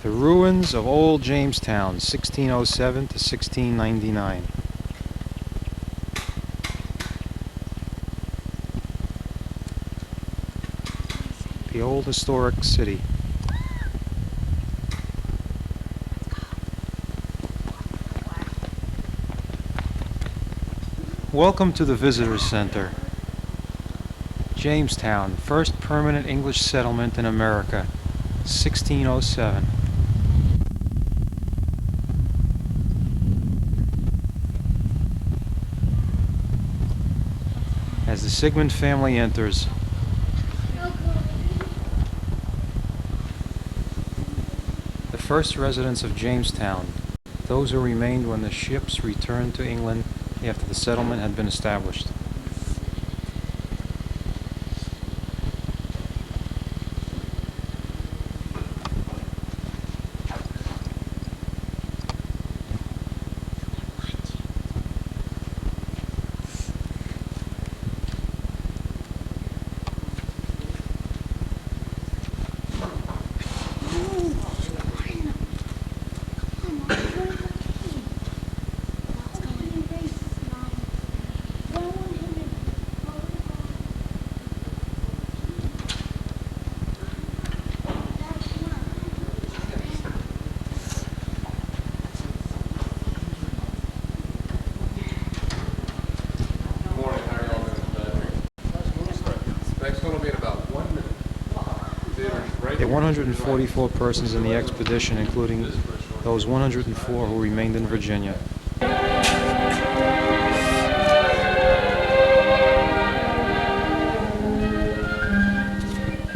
The ruins of old Jamestown, 1607 to 1699. The old historic city. Welcome to the Visitor Center. Jamestown, first permanent English settlement in America, 1607. As the Sigmund family enters, the first residents of Jamestown, those who remained when the ships returned to England after the settlement had been established. There were 144 persons in the expedition, including those 104 who remained in Virginia.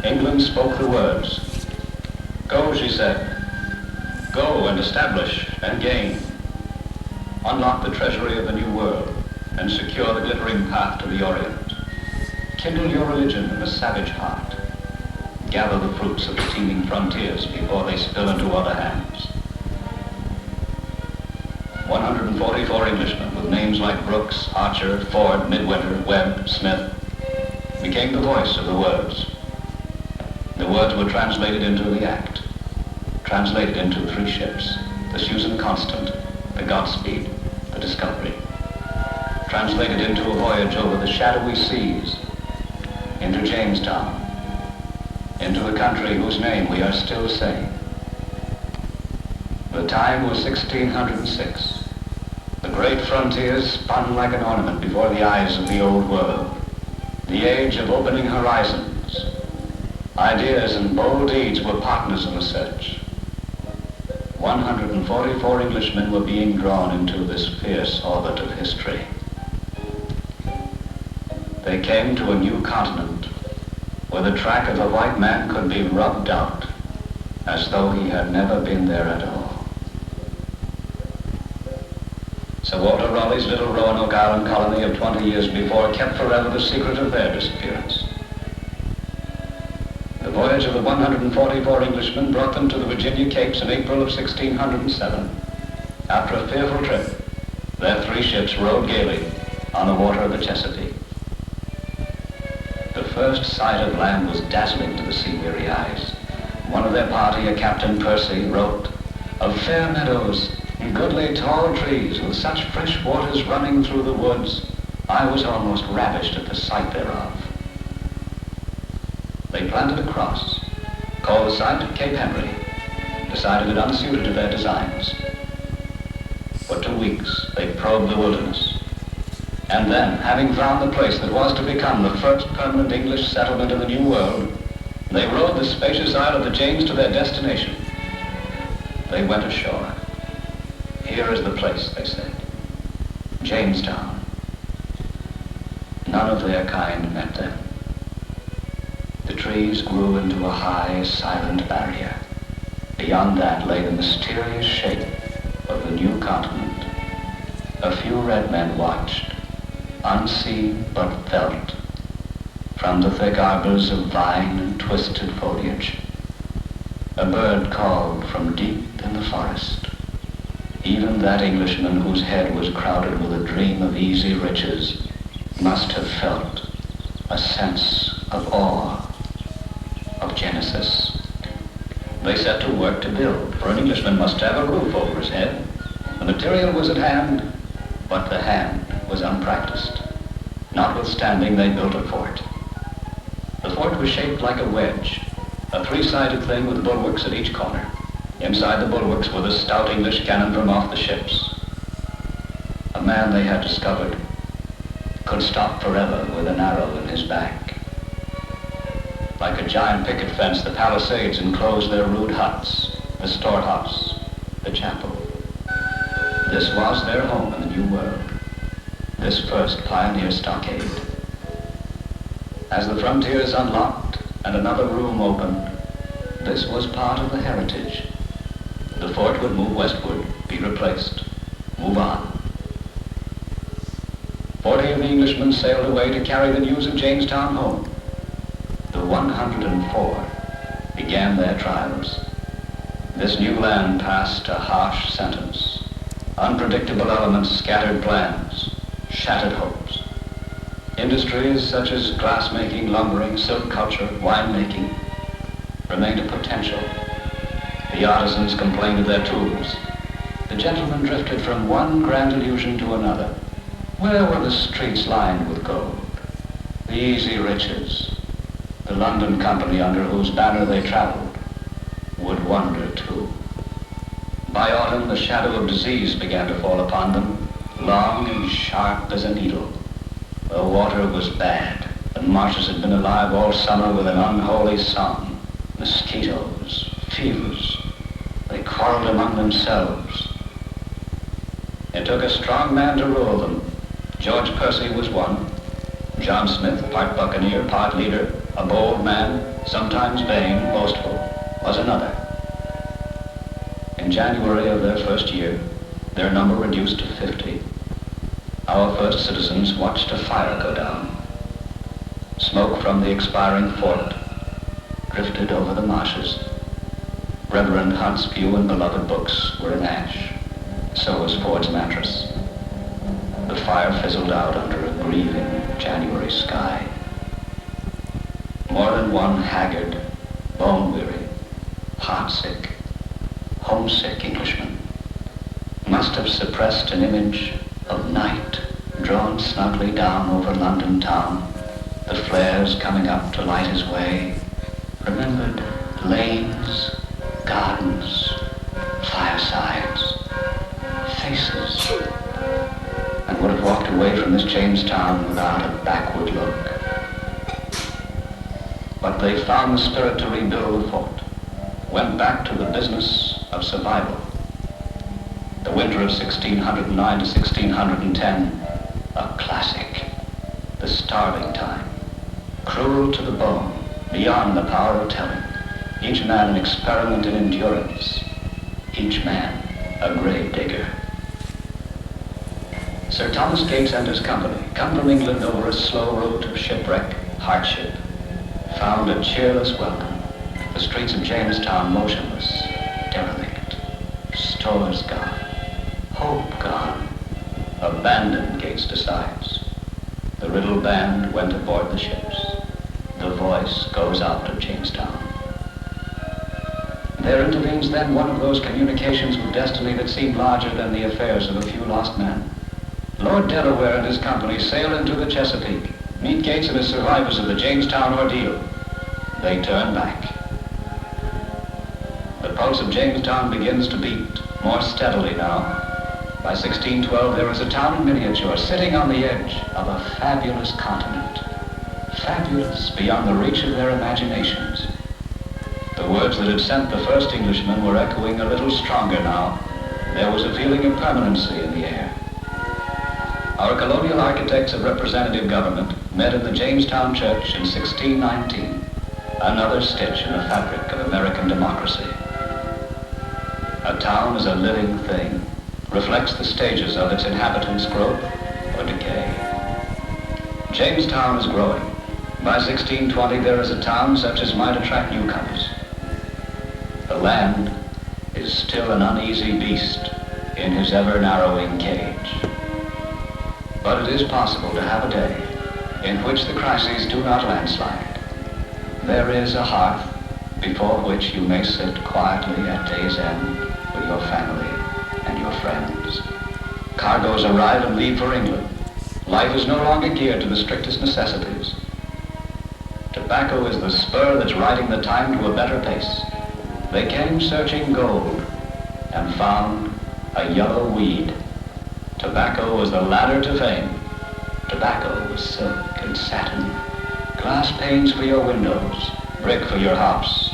England spoke the words. Go, she said. Go and establish and gain. Unlock the treasury of the New World and secure the glittering path to the Orient. Kindle your religion in the savage heart. Gather the fruits of the teeming frontiers before they spill into other hands. 144 Englishmen with names like Brooks, Archer, Ford, Midwinter, Webb, Smith became the voice of the words. The words were translated into the act, translated into 3 ships, the Susan Constant, the Godspeed, the Discovery, translated into a voyage over the shadowy seas, into Jamestown, into the country whose name we are still saying. The time was 1606. The great frontiers spun like an ornament before the eyes of the old world. The age of opening horizons. Ideas and bold deeds were partners in the search. 144 Englishmen were being drawn into this fierce orbit of history. They came to a new continent, where the track of a white man could be rubbed out as though he had never been there at all. Sir Walter Raleigh's little Roanoke Island colony of 20 years before kept forever the secret of their disappearance. The voyage of the 144 Englishmen brought them to the Virginia Capes in April of 1607. After a fearful trip, their 3 ships rode gaily on the water of the Chesapeake. The first sight of land was dazzling to the sea-weary eyes. One of their party, a Captain Percy, wrote, "Of fair meadows and goodly tall trees with such fresh waters running through the woods, I was almost ravished at the sight thereof." They planted a cross, called the site Cape Henry, decided it unsuited to their designs. For 2 weeks they probed the wilderness. And then, having found the place that was to become the first permanent English settlement in the New World, they rowed the spacious Isle of the James to their destination. They went ashore. Here is the place, they said. Jamestown. None of their kind met them. The trees grew into a high, silent barrier. Beyond that lay the mysterious shape of the new continent. A few red men watched, unseen but felt, from the thick arbors of vine and twisted foliage. A bird called from deep in the forest. Even that Englishman whose head was crowded with a dream of easy riches must have felt a sense of awe, of Genesis. They set to work to build, for an Englishman must have a roof over his head. The material was at hand, but the hand was unpracticed. Notwithstanding, they built a fort. The fort was shaped like a wedge, a three-sided thing with bulwarks at each corner. Inside the bulwarks were the stout English cannon from off the ships. A man they had discovered could stop forever with an arrow in his back. Like a giant picket fence, the palisades enclosed their rude huts, the storehouse, the chapel. This was their home in the New World, this first pioneer stockade. As the frontiers unlocked and another room opened, this was part of the heritage. The fort would move westward, be replaced, move on. 40 of the Englishmen sailed away to carry the news of Jamestown home. The 104 began their trials. This new land passed a harsh sentence. Unpredictable elements scattered plans, shattered hopes. Industries such as glass-making, lumbering, silk culture, wine-making remained a potential. The artisans complained of their tools. The gentlemen drifted from one grand illusion to another. Where were the streets lined with gold? The easy riches. The London company under whose banner they traveled would wander too. By autumn, the shadow of disease began to fall upon them, long and sharp as a needle. The water was bad. The marshes had been alive all summer with an unholy song. Mosquitoes, fevers. They quarreled among themselves. It took a strong man to rule them. George Percy was one. John Smith, part buccaneer, part leader, a bold man, sometimes vain, boastful, was another. In January of their first year, their number reduced to 50. Our first citizens watched a fire go down. Smoke from the expiring fort drifted over the marshes. Reverend Hunt's few and beloved books were in ash. So was Ford's mattress. The fire fizzled out under a grieving January sky. More than one haggard, bone-weary, heartsick, homesick Englishman must have suppressed an image of night drawn snugly down over London town, the flares coming up to light his way, remembered lanes, gardens, firesides, faces, and would have walked away from this Jamestown without a backward look. But they found the spirit to rebuild the fort, went back to the business of survival. The winter of 1609 to 1610, a classic. The starving time, cruel to the bone, beyond the power of telling. Each man an experiment in endurance, each man a grave digger. Sir Thomas Gates and his company, come from England over a slow route of shipwreck, hardship, found a cheerless welcome. The streets of Jamestown motionless, derelict, stores gone, hope gone, abandoned, Gates decides. The riddle band went aboard the ships. The voice goes out of Jamestown. There intervenes then one of those communications with destiny that seemed larger than the affairs of a few lost men. Lord Delaware and his company sail into the Chesapeake, meet Gates and his survivors of the Jamestown ordeal. They turn back. The pulse of Jamestown begins to beat more steadily now. By 1612, there is a town in miniature sitting on the edge of a fabulous continent. Fabulous beyond the reach of their imaginations. The words that had sent the first Englishmen were echoing a little stronger now. There was a feeling of permanency in the air. Our colonial architects of representative government met in the Jamestown Church in 1619, another stitch in the fabric of American democracy. A town is a living thing, reflects the stages of its inhabitants' growth or decay. Jamestown is growing. By 1620, there is a town such as might attract newcomers. The land is still an uneasy beast in his ever-narrowing cage. But it is possible to have a day in which the crises do not landslide. There is a hearth, before which you may sit quietly at day's end with your family and your friends. Cargoes arrive and leave for England. Life is no longer geared to the strictest necessities. Tobacco is the spur that's riding the time to a better pace. They came searching gold and found a yellow weed. Tobacco was the ladder to fame. Tobacco was silk and satin, glass panes for your windows, brick for your house,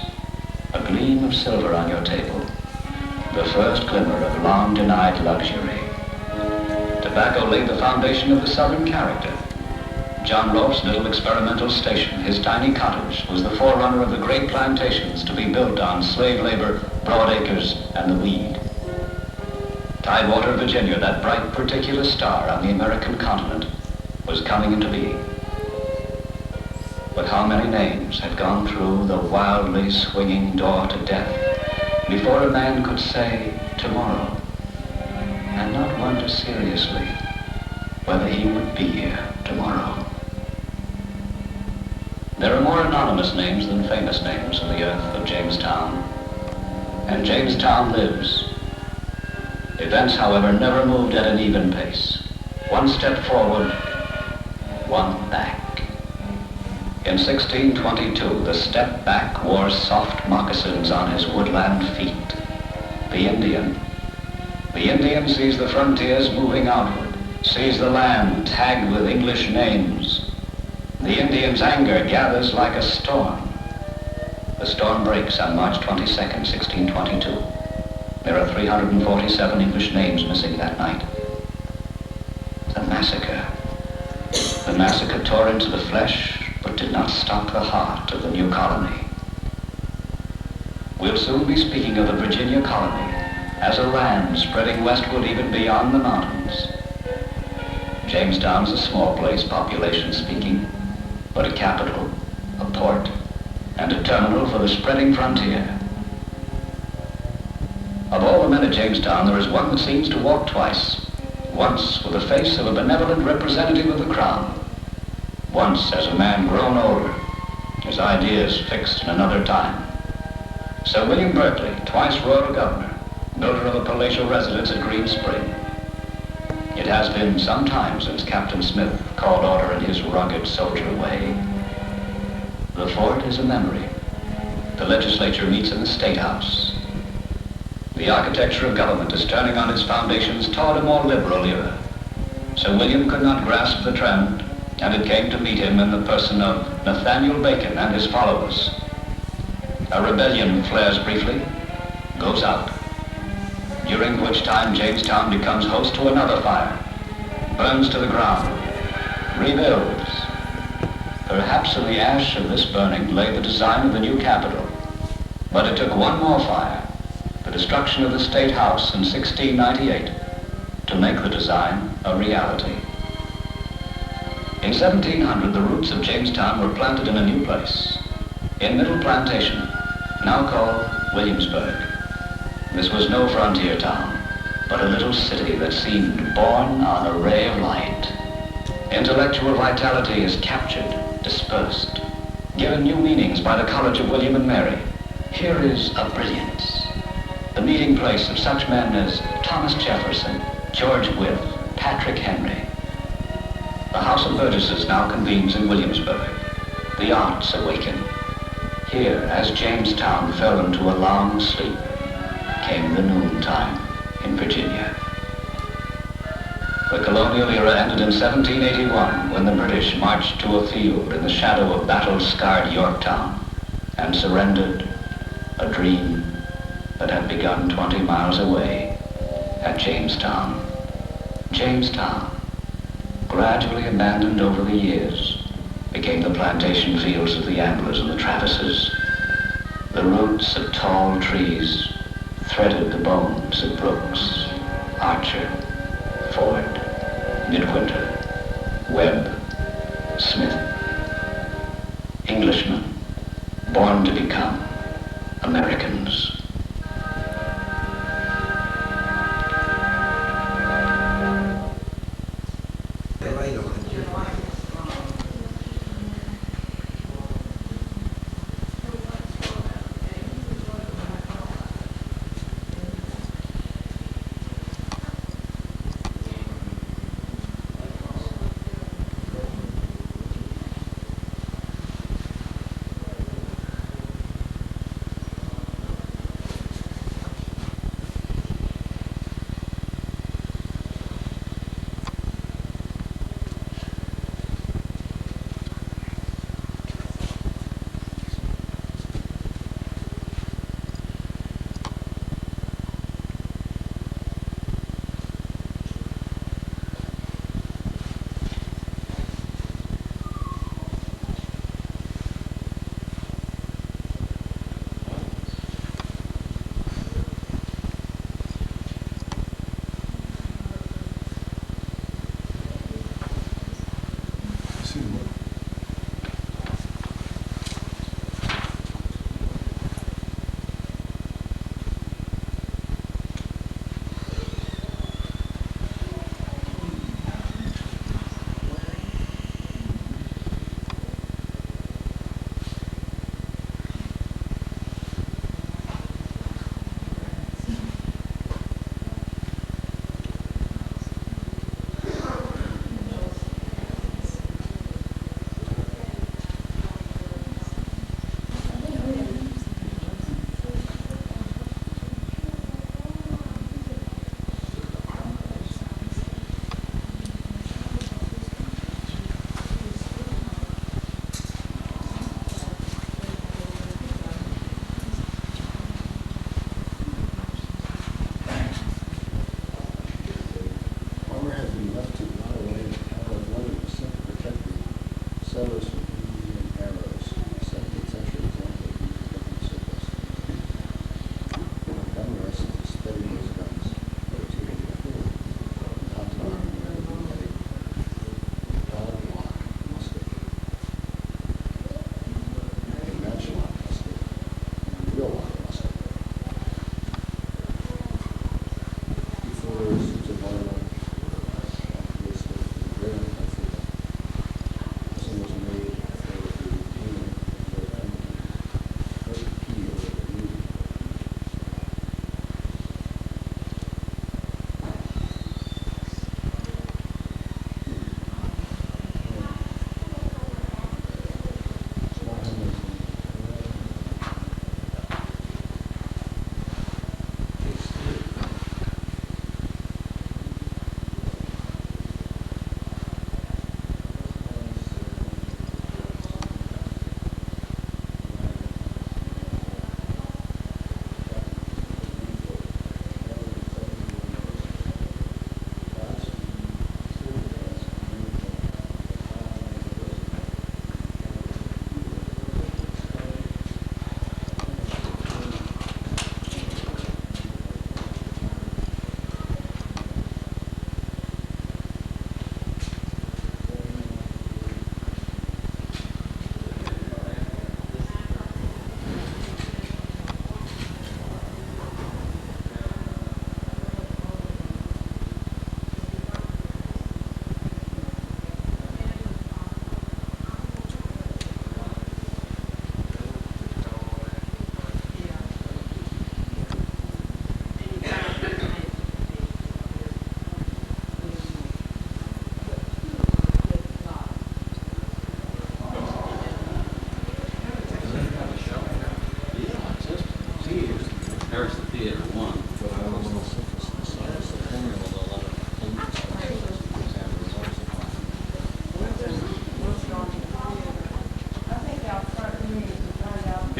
a gleam of silver on your table, the first glimmer of long-denied luxury. Tobacco laid the foundation of the Southern character. John Rolfe's little experimental station, his tiny cottage, was the forerunner of the great plantations to be built on slave labor, broad acres, and the weed. Tidewater, Virginia, that bright particular star on the American continent, was coming into being. But how many names had gone through the wildly swinging door to death before a man could say tomorrow, and not wonder seriously whether he would be here tomorrow? There are more anonymous names than famous names in the earth of Jamestown, and Jamestown lives. Events, however, never moved at an even pace. One step forward, one back. In 1622, the step back wore soft moccasins on his woodland feet. The Indian sees the frontiers moving outward, sees the land tagged with English names. The Indian's anger gathers like a storm. The storm breaks on March 22nd, 1622. There are 347 English names missing that night. The massacre. The massacre tore into the flesh, but did not stop the heart of the new colony. We'll soon be speaking of the Virginia colony as a land spreading westward even beyond the mountains. Jamestown's a small place, population speaking, but a capital, a port, and a terminal for the spreading frontier. Of all the men at Jamestown, there is one that seems to walk twice. Once with the face of a benevolent representative of the crown. Once as a man grown older, his ideas fixed in another time. Sir William Berkeley, twice royal governor, builder of a palatial residence at Green Spring. It has been some time since Captain Smith called order in his rugged soldier way. The fort is a memory. The legislature meets in the State House. The architecture of government is turning on its foundations toward a more liberal era. Sir William could not grasp the trend, and it came to meet him in the person of Nathaniel Bacon and his followers. A rebellion flares briefly, goes out, during which time Jamestown becomes host to another fire, burns to the ground, rebuilds. Perhaps in the ash of this burning lay the design of the new capital, but it took one more fire, the destruction of the State House in 1698, to make the design a reality. In 1700, the roots of Jamestown were planted in a new place, in Middle Plantation, now called Williamsburg. This was no frontier town, but a little city that seemed born on a ray of light. Intellectual vitality is captured, dispersed, given new meanings by the College of William and Mary. Here is a brilliance, the meeting place of such men as Thomas Jefferson, George Wythe, Patrick Henry. The House of Burgesses now convenes in Williamsburg. The arts awaken. Here, as Jamestown fell into a long sleep, came the noontime in Virginia. The colonial era ended in 1781 when the British marched to a field in the shadow of battle-scarred Yorktown and surrendered a dream that had begun 20 miles away at Jamestown. Jamestown, gradually abandoned over the years, became the plantation fields of the Amblers and the Travises. The roots of tall trees threaded the bones of Brooks, Archer, Ford, Midwinter, Webb, Smith. Englishmen, born to become Americans.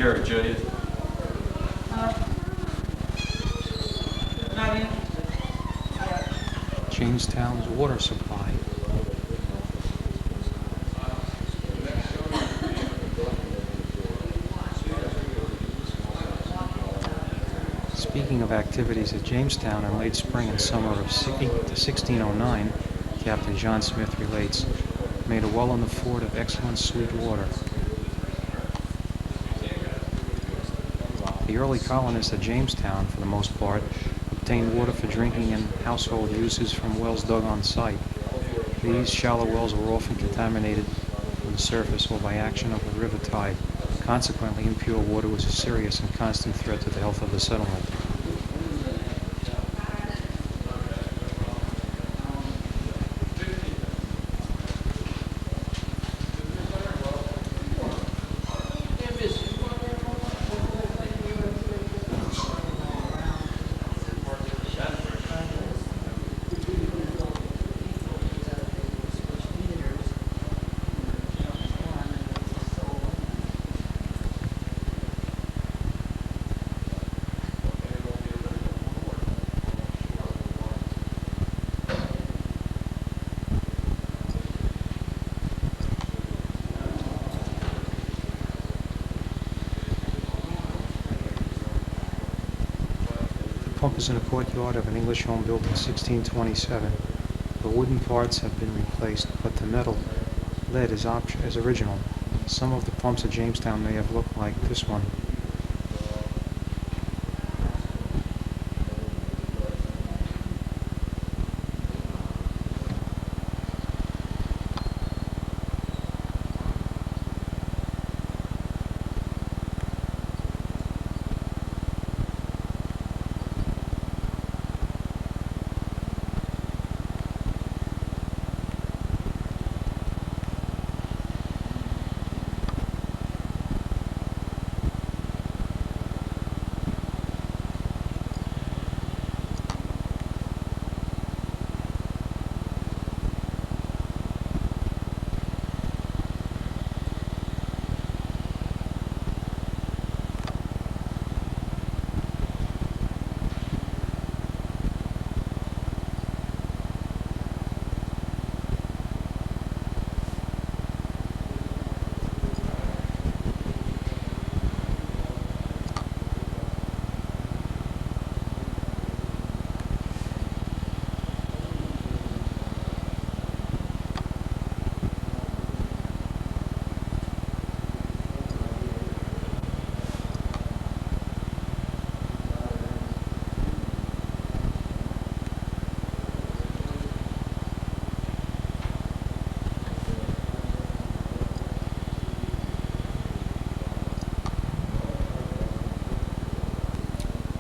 Here, Julia. Jamestown's water supply. Speaking of activities at Jamestown in late spring and summer of 1609, Captain John Smith relates, made a well in the fort of excellent sweet water. The early colonists at Jamestown, for the most part, obtained water for drinking and household uses from wells dug on site. These shallow wells were often contaminated from the surface or by action of the river tide. Consequently, impure water was a serious and constant threat to the health of the settlement. The pump is in a courtyard of an English home built in 1627. The wooden parts have been replaced, but the metal lead is original. Some of the pumps at Jamestown may have looked like this one.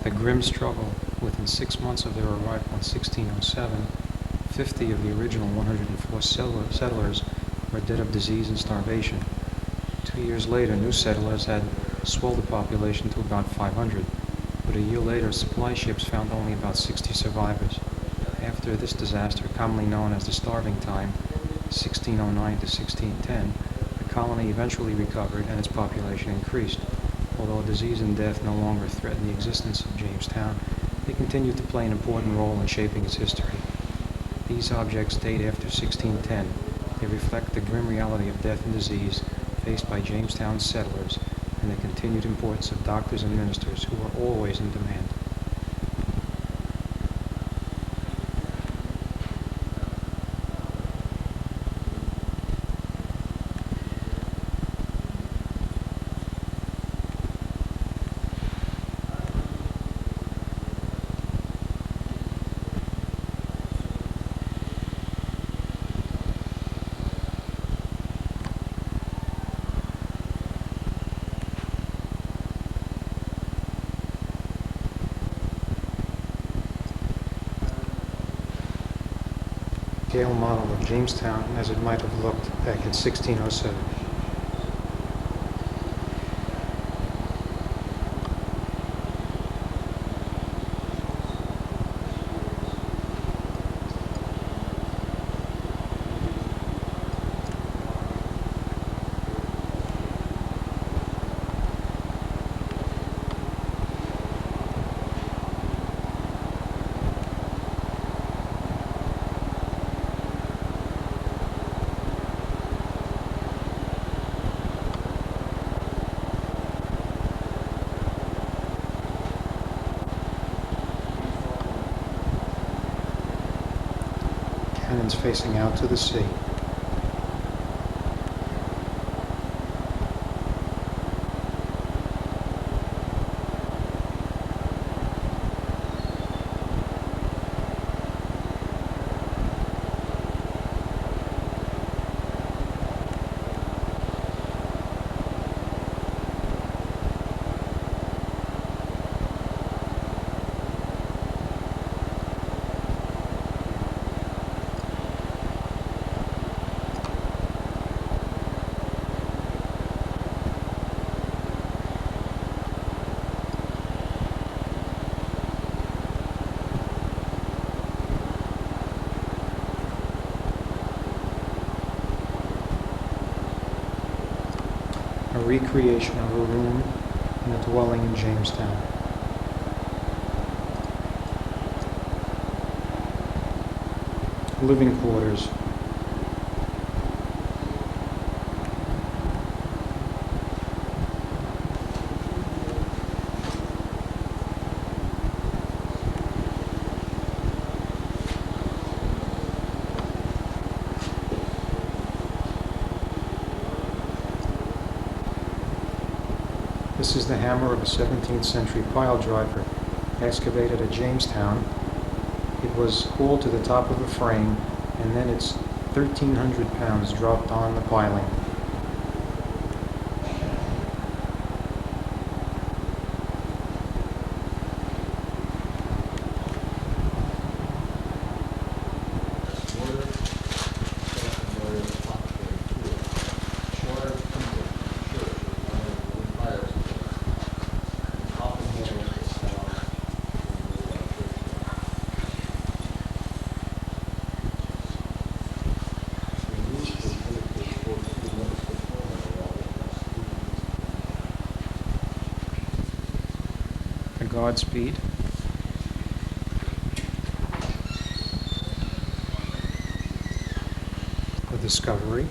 The grim struggle. Within 6 months of their arrival in 1607, 50 of the original 104 settlers were dead of disease and starvation. 2 years later, new settlers had swelled the population to about 500, but a year later, supply ships found only about 60 survivors. After this disaster, commonly known as the Starving Time, 1609 to 1610, the colony eventually recovered and its population increased. Although disease and death no longer threatened the existence of Jamestown, they continued to play an important role in shaping its history. These objects date after 1610. They reflect the grim reality of death and disease faced by Jamestown's settlers and the continued importance of doctors and ministers who were always in demand. Scale model of Jamestown as it might have looked back in 1607. Cannons facing out to the sea. A recreation of a room in a dwelling in Jamestown. Living quarters. This is the hammer of a 17th century pile driver excavated at Jamestown. It was hauled to the top of a frame, and then its 1,300 pounds dropped on the piling. Godspeed. The Discovery.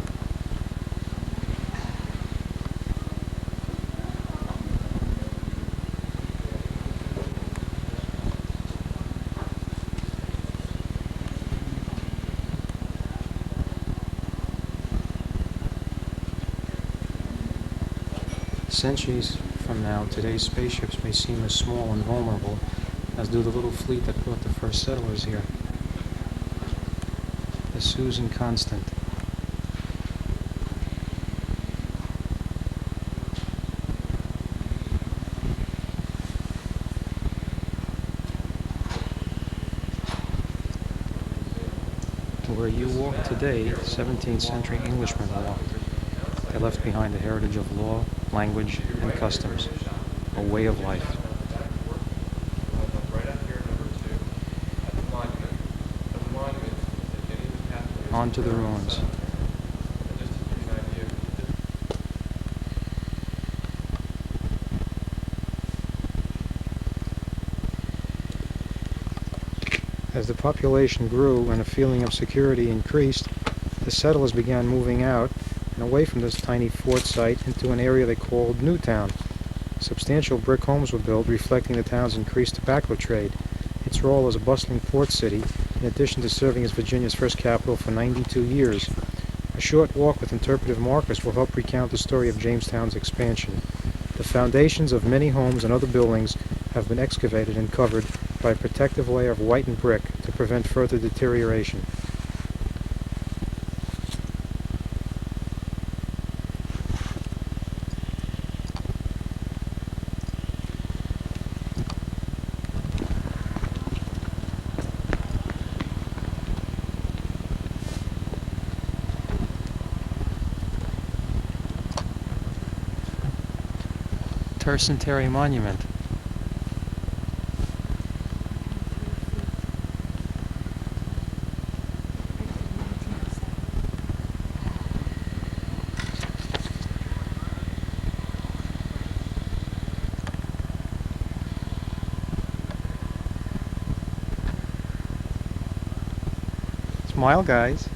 Centuries from now, today's spaceships may seem as small and vulnerable as do the little fleet that brought the first settlers here. The Susan Constant. Where you walk today, 17th century Englishmen walked. They left behind a heritage of law, language, and customs, a way of life. On to the ruins. As the population grew and a feeling of security increased, the settlers began moving out and away from this tiny fort site into an area they called Newtown. Substantial brick homes were built, reflecting the town's increased tobacco trade. Its role as a bustling port city, in addition to serving as Virginia's first capital for 92 years. A short walk with interpretive markers will help recount the story of Jamestown's expansion. The foundations of many homes and other buildings have been excavated and covered by a protective layer of whitened brick to prevent further deterioration. Tercentary Monument. Smile, guys.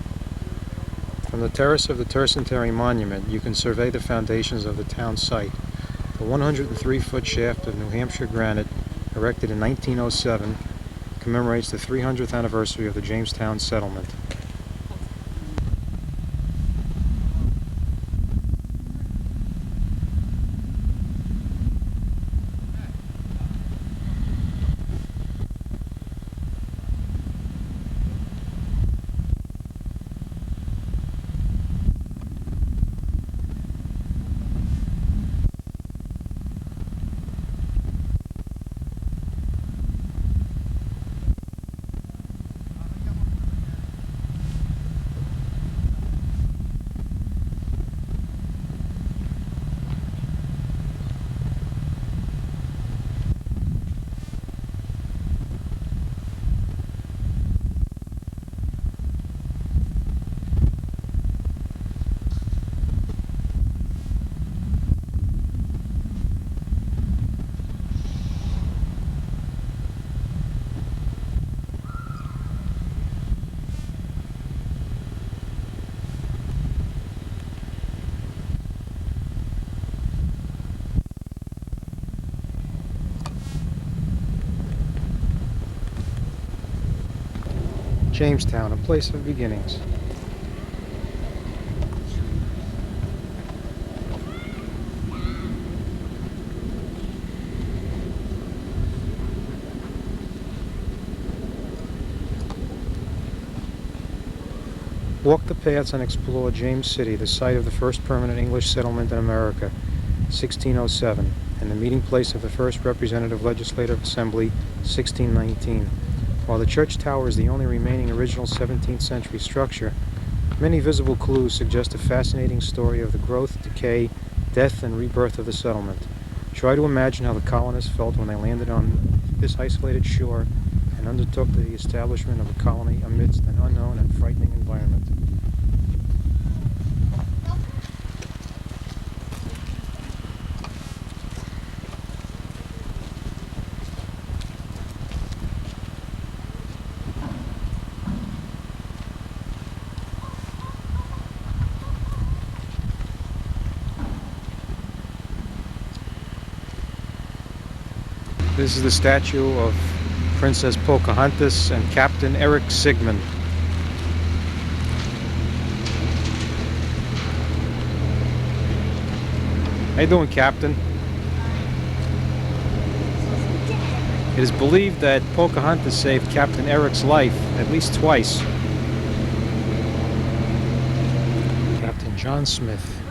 From the terrace of the Tercentary Monument, you can survey the foundations of the town site. The 103-foot shaft of New Hampshire granite, erected in 1907, commemorates the 300th anniversary of the Jamestown settlement. Jamestown, a place of beginnings. Walk the paths and explore James City, the site of the first permanent English settlement in America, 1607, and the meeting place of the first representative legislative assembly, 1619. While the church tower is the only remaining original 17th century structure, many visible clues suggest a fascinating story of the growth, decay, death, and rebirth of the settlement. Try to imagine how the colonists felt when they landed on this isolated shore and undertook the establishment of a colony amidst an unknown and frightening environment. This is the statue of Princess Pocahontas and Captain Eric Sigmund. How you doing, Captain? It is believed that Pocahontas saved Captain Eric's life at least twice. Captain John Smith.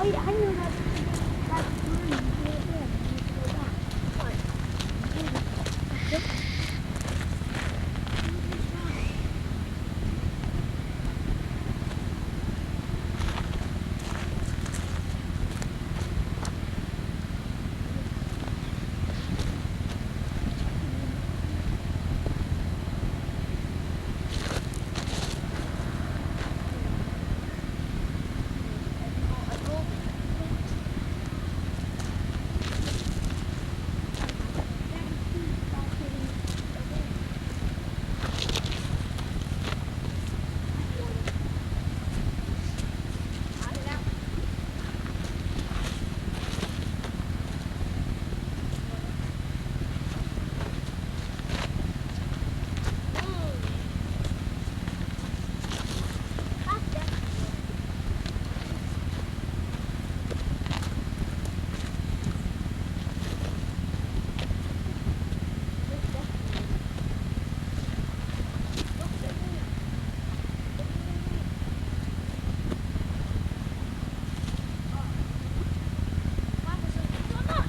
Wait, I know that's mine. Right there. Go back.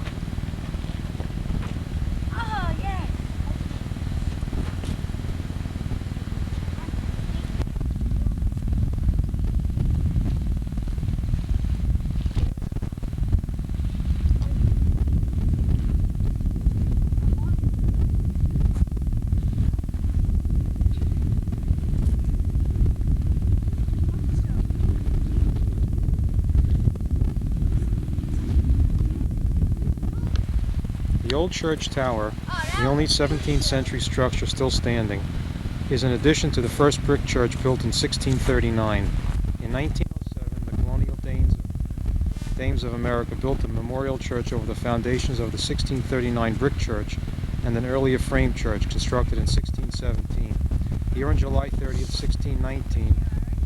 The old church tower, the only 17th century structure still standing, is an addition to the first brick church built in 1639. In 1907, the colonial Dames of America built a memorial church over the foundations of the 1639 brick church and an earlier frame church constructed in 1617. Here on July 30th, 1619,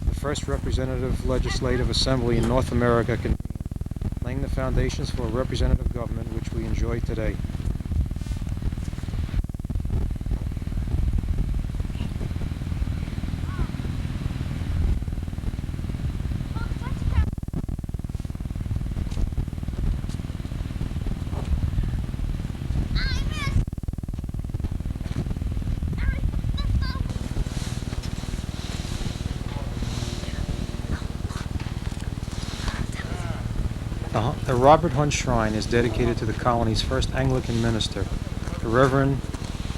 the first representative legislative assembly in North America convened, laying the foundations for a representative government which we enjoy today. The Robert Hunt Shrine is dedicated to the colony's first Anglican minister. The Reverend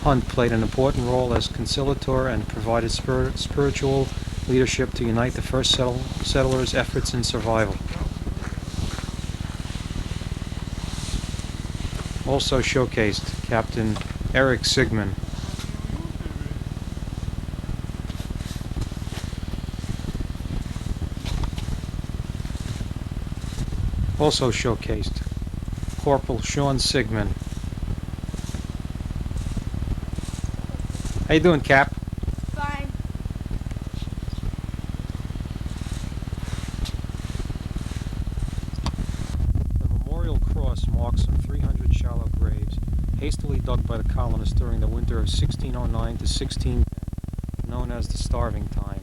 Hunt played an important role as conciliator and provided spiritual leadership to unite the first settlers' efforts in survival. Also showcased Captain Eric Sigman. Also showcased Corporal Sean Sigmund. How you doing, Cap? Fine. The memorial cross marks some 300 shallow graves, hastily dug by the colonists during the winter of 1609 to 1610, known as the Starving Times.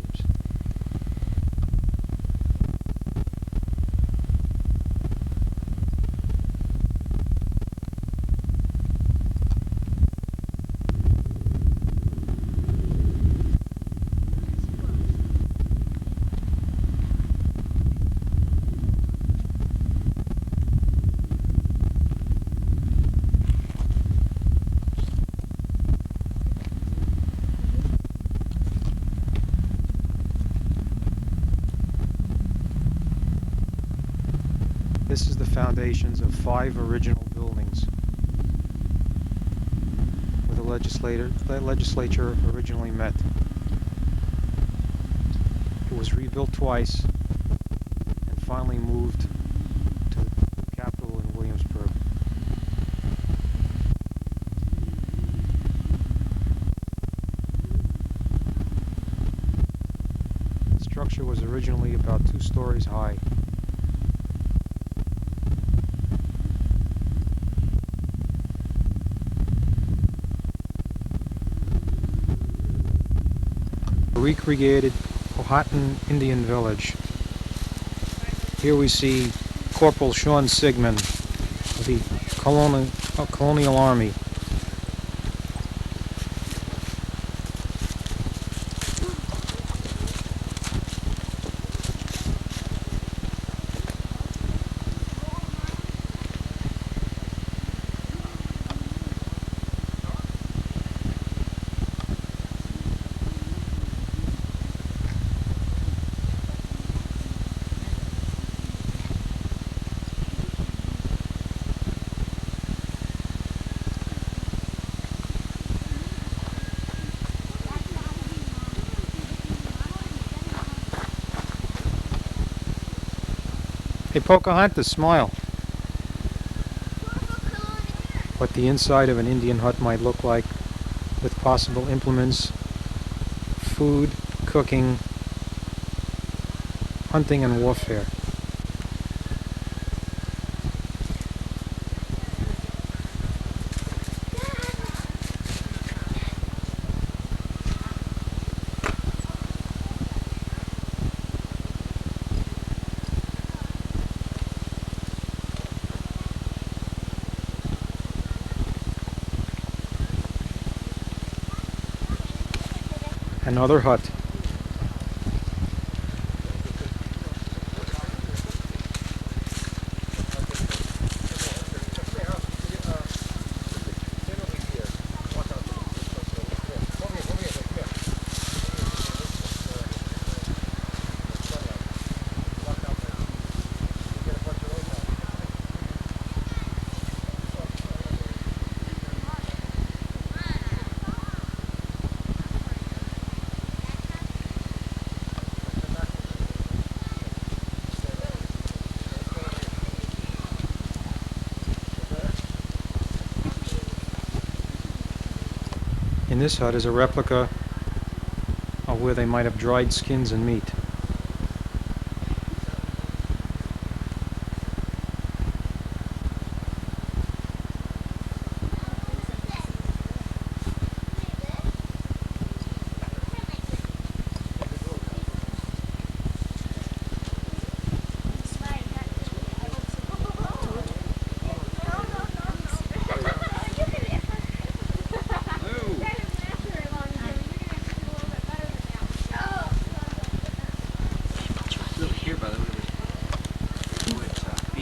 This is the foundations of 5 original buildings where the legislature originally met. It was rebuilt twice and finally moved to the capital in Williamsburg. The structure was originally about 2 stories high. Recreated Powhatan Indian village. Here we see Corporal Sean Sigman of the Colonial Army. Hey, Pocahontas, smile. What the inside of an Indian hut might look like, with possible implements, food, cooking, hunting, and warfare. Another hut. In this hut is a replica of where they might have dried skins and meat.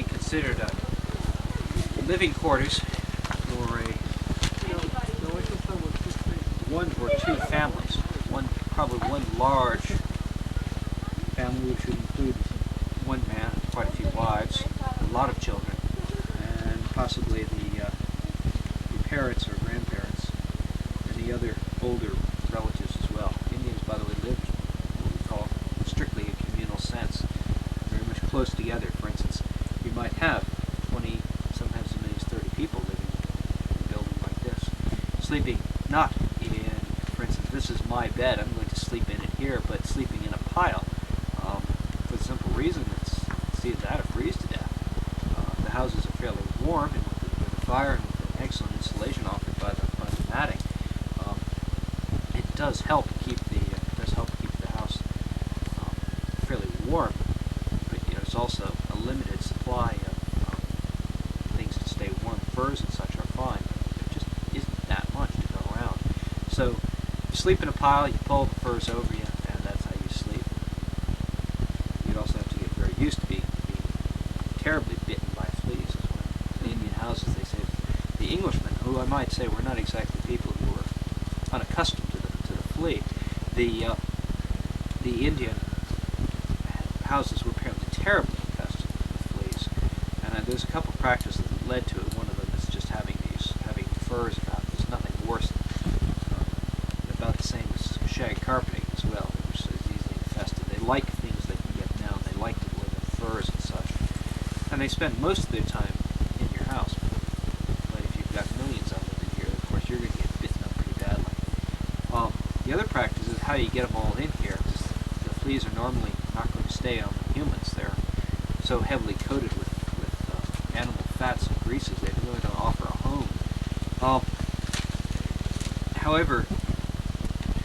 Considered living quarters for one or two families. Probably one large family, which would include one man, quite a few wives, a lot of children, and possibly the parents or grandparents, and the other older relatives as well. Indians, by the way, lived what we call strictly a communal sense, very much close together. For instance, you might have 20, sometimes as many as 30 people living in a building like this, sleeping not in, for instance, this is my bed, I'm going to sleep in it here, but sleeping in a pile, for the simple reason that it's either that or freeze to death. The houses are fairly warm, and with the fire and with the excellent insulation offered by the matting, it does help keep the house fairly warm. But there's also a limited supply of things to stay warm. Furs and such are fine, but there just isn't that much to go around. So you sleep in a pile, you pull the furs over you, and that's how you sleep. You'd also have to get very used to being terribly bitten by fleas as well. The Indian houses, they say, the Englishmen, who I might say were not exactly people who were unaccustomed to the flea, the Indian houses were apparently terribly accustomed to fleas, and there's a couple of practices that led to it. One of them is just having furs about. There's nothing worse about the same as shag carpeting as well, which is easily infested. They like things they can get down. They like to live in furs and such, and they spend most of their time in your house. But if you've got millions of them in here, of course you're going to get bitten up pretty badly. The other practice is how you get them all in here. The fleas are normally not going to stay on humans. They're so heavily coated with animal fats and greases, they really don't offer a home. However,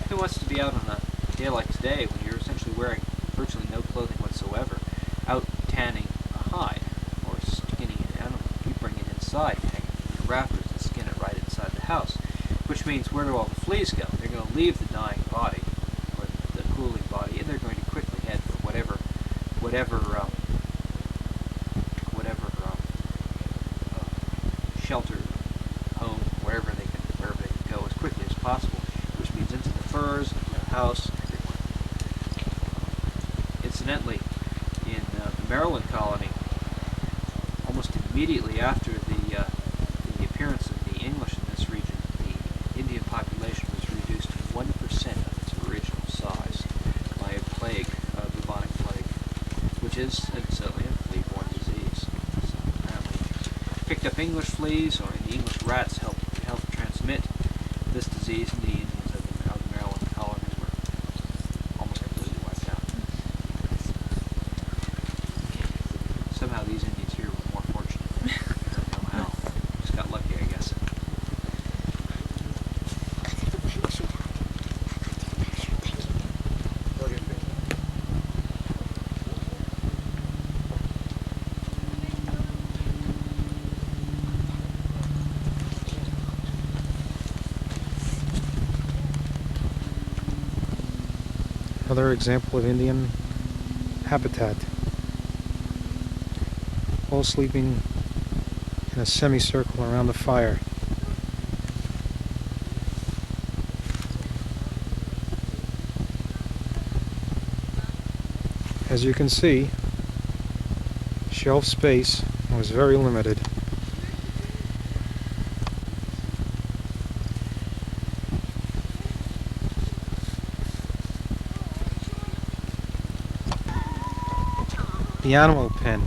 who wants to be out on a day like today when you're essentially wearing virtually no clothing whatsoever, out tanning a hide, outside, hang it from the rafters, and skin it right inside the house. Which means, where do all the fleas go? They're going to leave the dying body, or the cooling body, and they're going to quickly head for whatever shelter, home, wherever they can go as quickly as possible. Which means into the furs, into the house, everywhere. Incidentally, in the Maryland colony, almost immediately after the appearance of the English in this region, the Indian population was reduced to 1% of its original size by a plague, bubonic plague, which is incidentally a flea-borne disease. So apparently, picked up English fleas, or the English rats helped transmit this disease, and the Indians of the Maryland colonies were almost completely wiped out. Somehow these Indians here were more fortunate. I don't know how. Just got lucky, I guess. Another example of Indian habitat. All sleeping in a semicircle around the fire. As you can see, shelf space was very limited. The animal pen.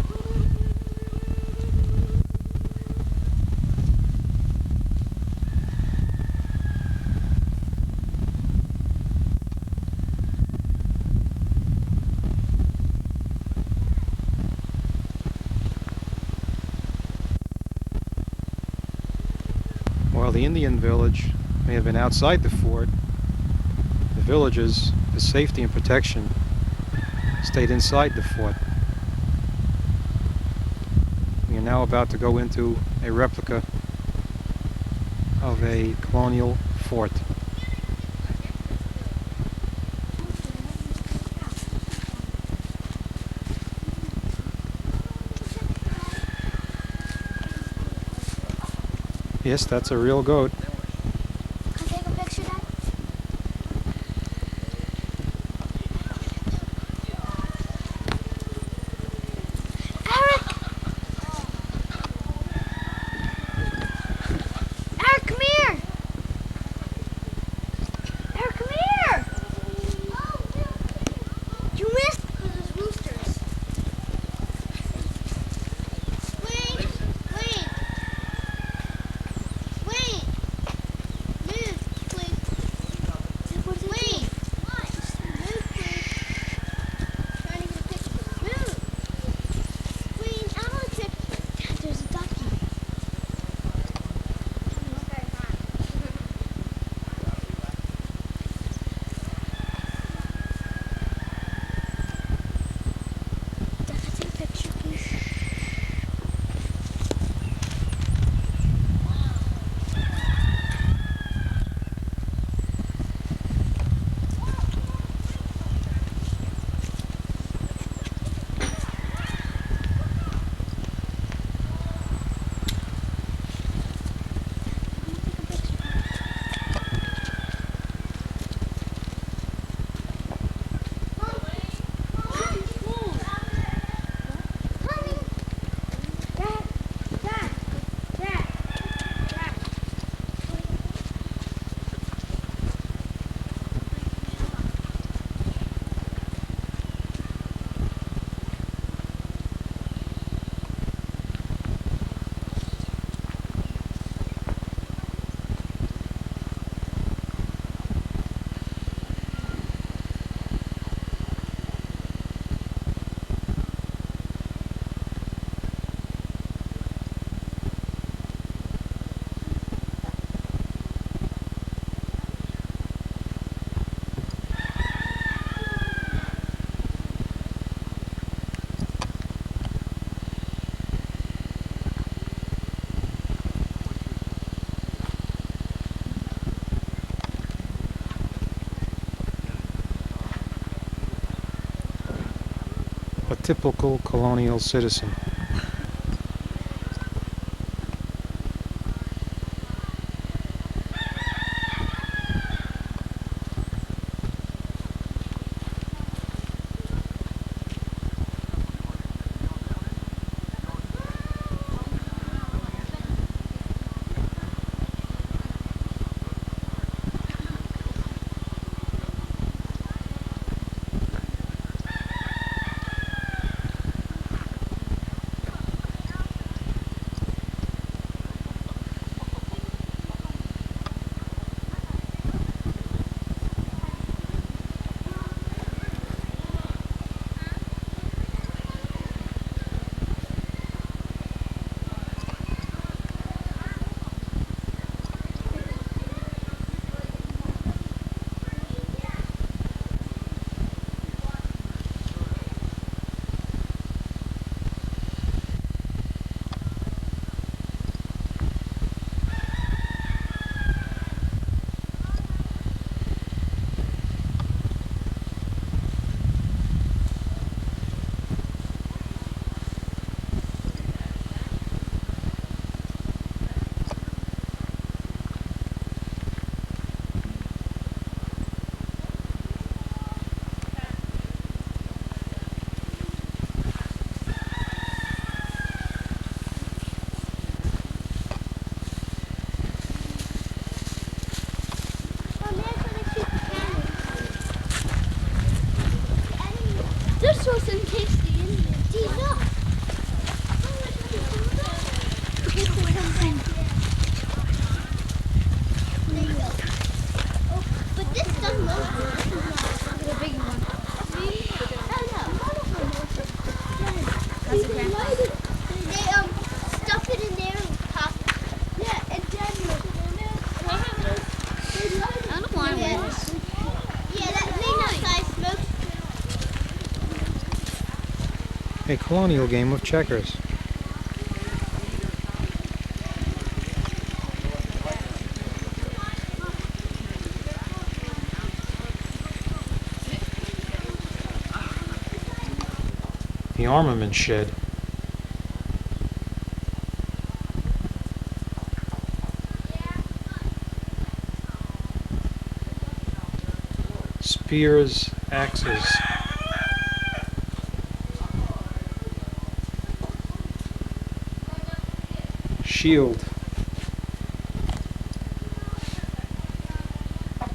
While the Indian village may have been outside the fort, the villagers, for safety and protection, stayed inside the fort. We are now about to go into a replica of a colonial fort. Yes, that's a real goat. Can I take a picture, Dad? Eric! Eric, come here! Eric, come here! You missed because there's roosters. Wait! Wait! Wait! typical colonial citizen. This was in case the Indians did not. But this doesn't look the big one. They stuff it in there and pop. Yeah, and then I don't want this. Yeah, that thing outside smokes. A colonial game of checkers. The armament shed. Spears, axes. Shield.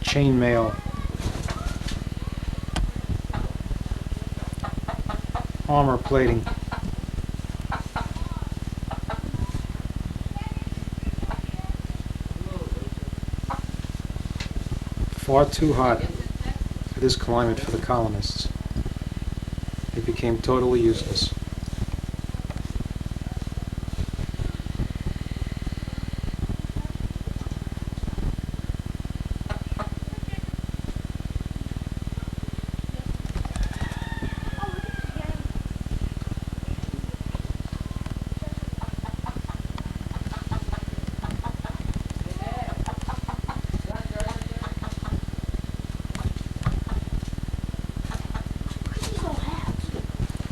Chainmail. Armor plating. Far too hot for this climate for the colonists. It became totally useless.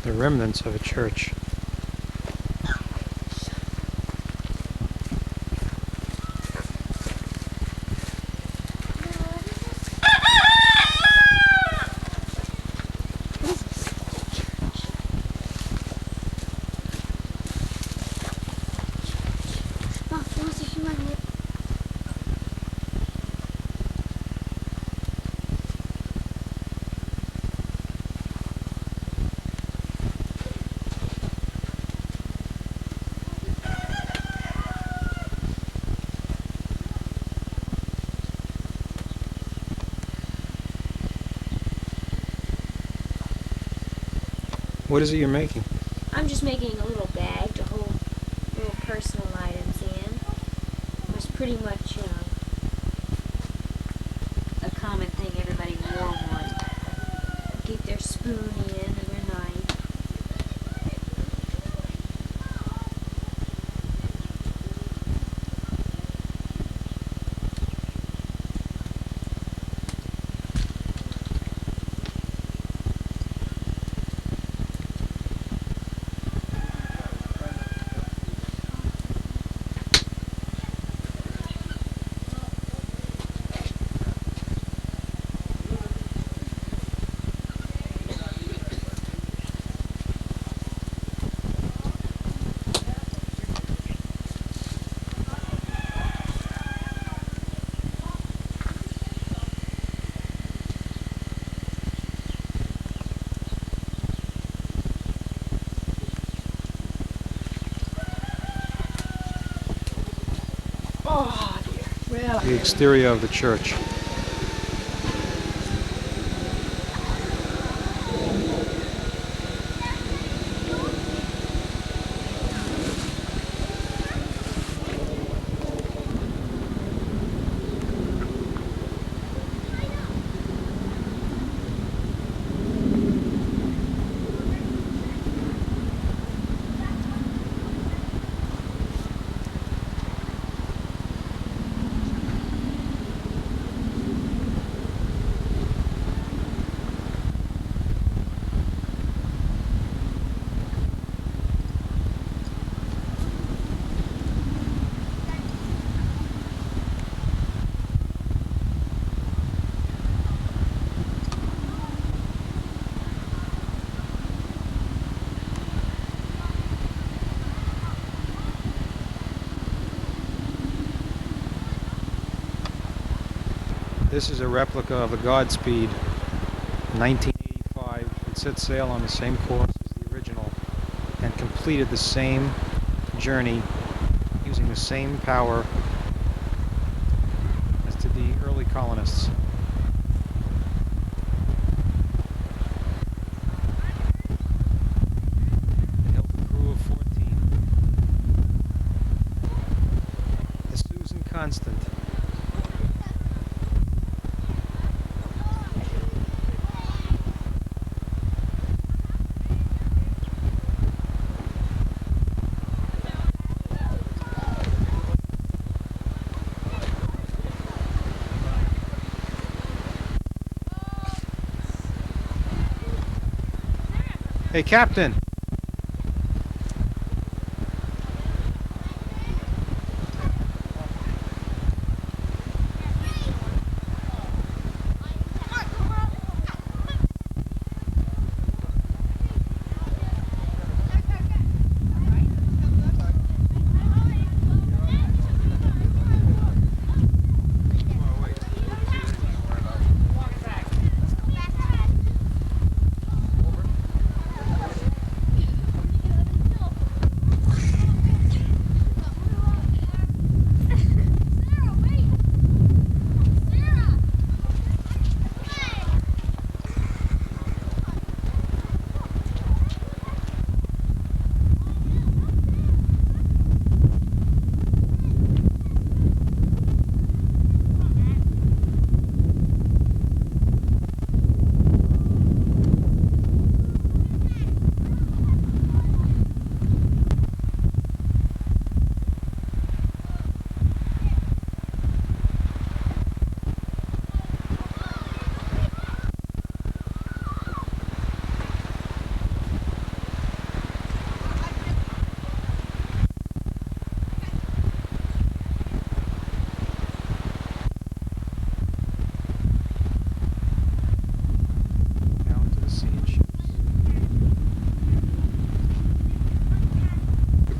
The remnants of a church. What is it you're making? I'm just making a little bag to hold little personal items in. It was pretty much a common thing everybody wore one. Keep their spoon in and their knife. the exterior of the church. This is a replica of the Godspeed, 1985. It set sail on the same course as the original and completed the same journey using the same power as to the early colonists. It held a crew of 14. The Susan Constant. Hey, Captain.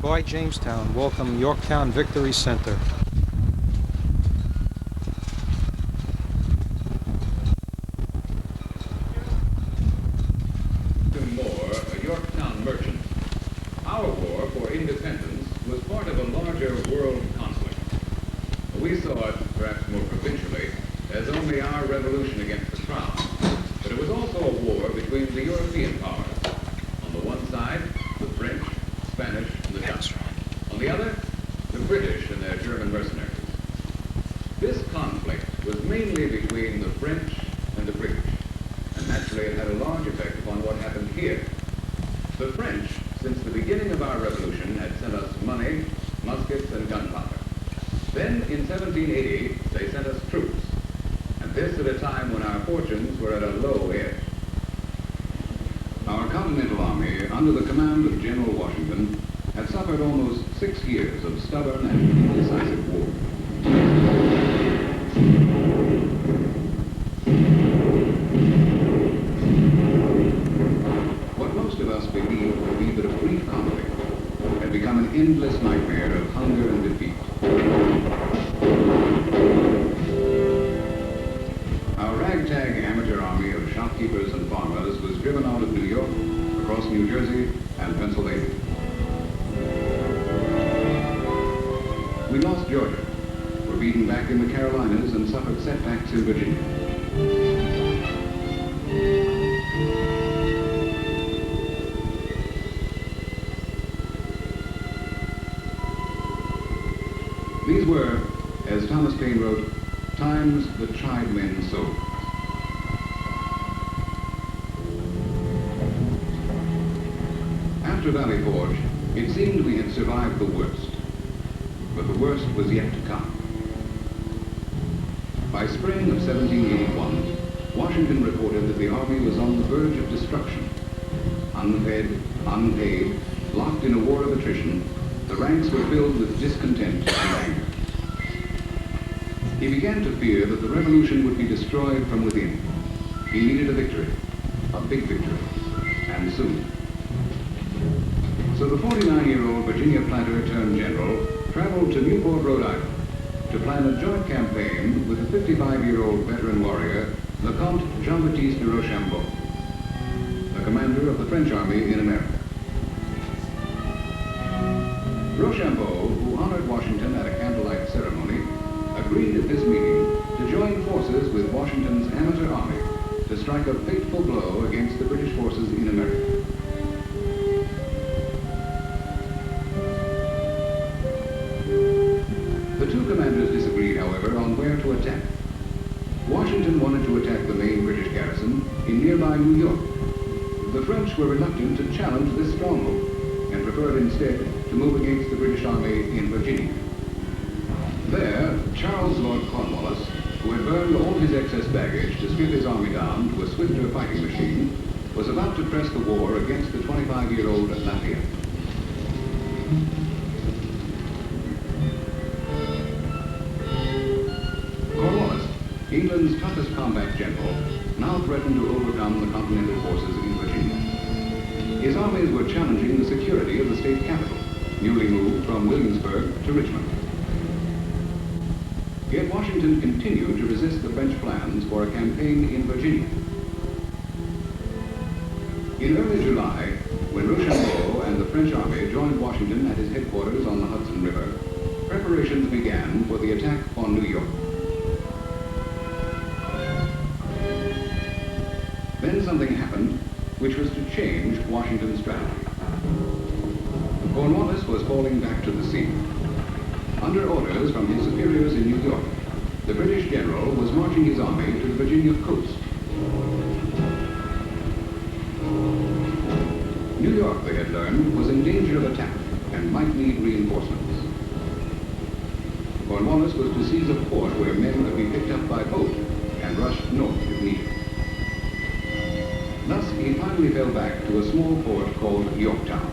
Goodbye, Jamestown. Welcome, Yorktown Victory Center. Moore, a Yorktown merchant. Our war for independence was part of a larger world conflict. We saw it, perhaps more provincially, as only our revolution against the crown. But it was also a war between the European powers. On the one side, the French, Spanish, and the Dutch. On the other, the British and their German mercenaries. This conflict was mainly between the French and the British, and naturally it had a large effect upon what happened here. The French, since the beginning of our revolution, had sent us money, muskets, and gunpowder. Then, in 1780, they sent us troops, and this at a time when our fortunes were at a low ebb. Our Continental Army, under the command of General Washington, had suffered almost 6 years of stubborn and indecisive war. What most of us believed to be but a brief conflict had become an endless nightmare of hunger and defeat. Our ragtag amateur army of shopkeepers and farmers was driven out of New York, across New Jersey, and Pennsylvania. We lost Georgia, where beaten back in the Carolinas and suffered setbacks in Virginia. These were, as Thomas Paine wrote, times that tried men's souls. After Valley Forge, it seemed we had survived the worst. But the worst was yet to come. By spring of 1781, Washington reported that the army was on the verge of destruction. Unfed, unpaid, locked in a war of attrition, the ranks were filled with discontent and anger. He began to fear that the revolution would be destroyed from within. He needed a victory, a big victory, and soon. So the 49-year-old Virginia planter turned general traveled to Newport, Rhode Island, to plan a joint campaign with the 55-year-old veteran warrior, the Comte Jean-Baptiste de Rochambeau, the commander of the French army in America. Rochambeau, who honored Washington at a candlelight ceremony, agreed at this meeting to join forces with Washington's amateur army to strike a fateful blow against the British forces in America. The two commanders disagreed, however, on where to attack. Washington wanted to attack the main British garrison in nearby New York. The French were reluctant to challenge this stronghold and preferred instead to move against the British army in Virginia. There, Charles Lord Cornwallis, who had burned all his excess baggage to strip his army down to a swifter fighting machine, was about to press the war against the 25-year-old Lafayette. Cornwallis, England's toughest combat general, now threatened to overcome the Continental forces in Virginia. His armies were challenging the security of the state capital, newly moved from Williamsburg to Richmond. Yet Washington continued to resist the French plans for a campaign in Virginia. In early July, when Rochambeau and the French army joined Washington at his headquarters on the Hudson River, preparations began for the attack on New York. Then something happened which was to change Washington's strategy. Cornwallis was falling back to the sea. Under orders from his superiors in New York, the British general was marching his army to the Virginia coast. New York, they had learned, was in danger of attack and might need reinforcements. Cornwallis was to seize a port where men could be picked up by boat and rushed north if needed. Thus, he finally fell back to a small port called Yorktown.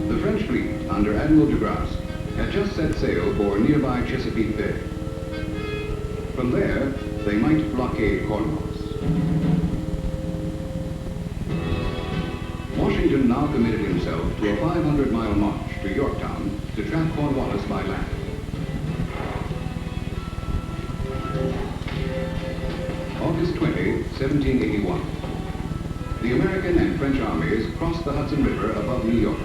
The French fleet, under Admiral de Grasse, had just set sail for nearby Chesapeake Bay. From there, they might blockade Cornwallis. Washington now committed himself to a 500-mile march to Yorktown to trap Cornwallis by land. August 20, 1781. The American and French armies crossed the Hudson River above New York.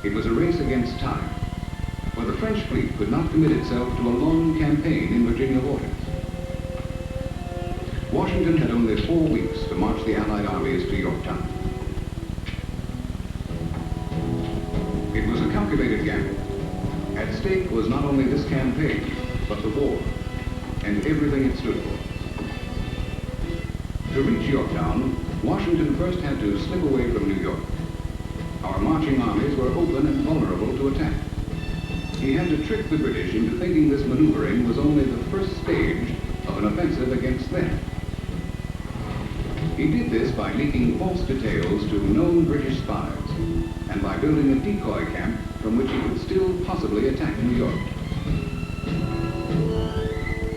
It was a race against time, for the French fleet could not commit itself to a long campaign in Virginia waters. Washington had only 4 weeks to march the Allied armies to Yorktown. It was a calculated gamble. At stake was not only this campaign, but the war, and everything it stood for. To reach Yorktown, Washington first had to slip away from New York. Our marching armies were open and vulnerable to attack. He had to trick the British into thinking this maneuvering was only the first stage of an offensive against them. He did this by leaking false details to known British spies, and by building a decoy camp from which he could still possibly attack New York.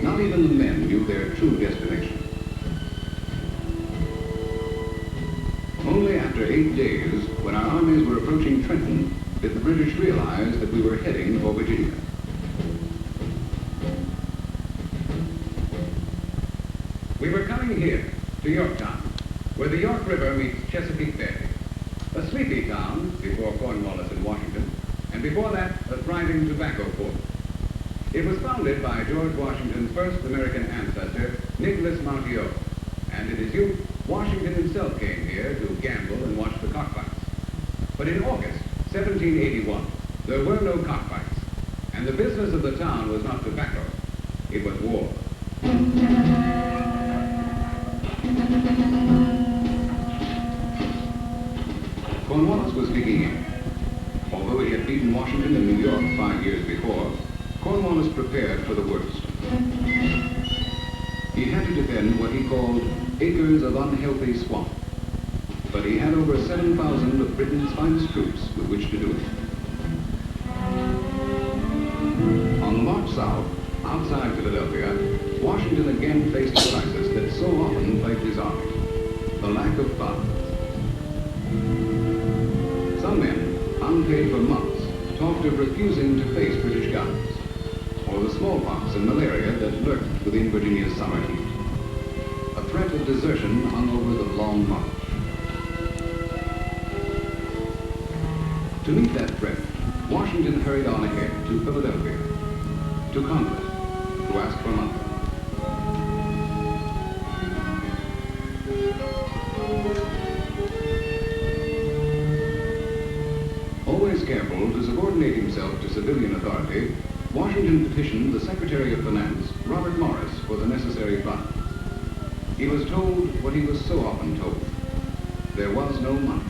Not even the men knew their true destination. Only after 8 days, when our armies were approaching Trenton, did the British realize that we were heading for Virginia. We were coming here, to Yorktown, where the York River meets Chesapeake Bay. A sleepy town before Cornwallis and Washington, and and before that, a thriving tobacco port. It was founded by George Washington's first American ancestor, Nicholas Martiot, and in his youth, Washington himself came here to gamble and watch the cockfights. But in August 1781, there were no cockfights, and the business of the town was not tobacco, it was war. Cornwallis was digging in. Although he had beaten Washington in New York 5 years before, Cornwallis prepared for the worst. He had to defend what he called acres of unhealthy swamp. But he had over 7,000 of Britain's finest troops with which to do it. On the march south, outside Philadelphia, Washington again faced a crisis that so often plagued his army, the lack of funds. Some men, unpaid for months, talked of refusing to face British guns, or the smallpox and malaria that lurked within Virginia's summer heat. A threat of desertion hung over the long march. To meet that threat, Washington hurried on ahead to Philadelphia, to Congress, to ask for money. Always careful to subordinate himself to civilian authority, Washington petitioned the Secretary of Finance, Robert Morris, for the necessary funds. He was told what he was so often told. There was no money.